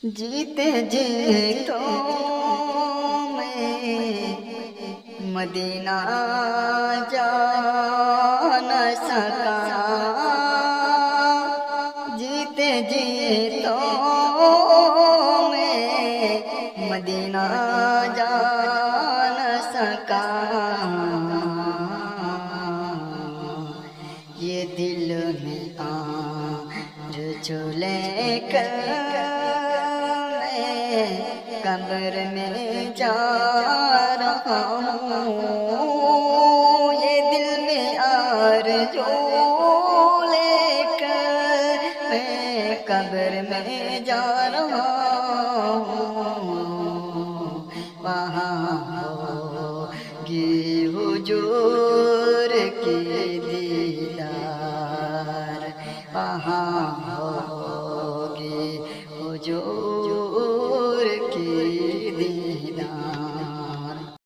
जीते जी तो मैं मदीना जा न सका। जीते जी तो मैं मदीना जा न सका। ये दिल में आरज़ू लेकर मैं कब्र में जा रहा हूँ। ये दिल में आरज़ू लेकर मैं कब्र में जा रहा हूँ। वहाँ होगी हुजूर की दीदार, वहाँ होगी हुजूर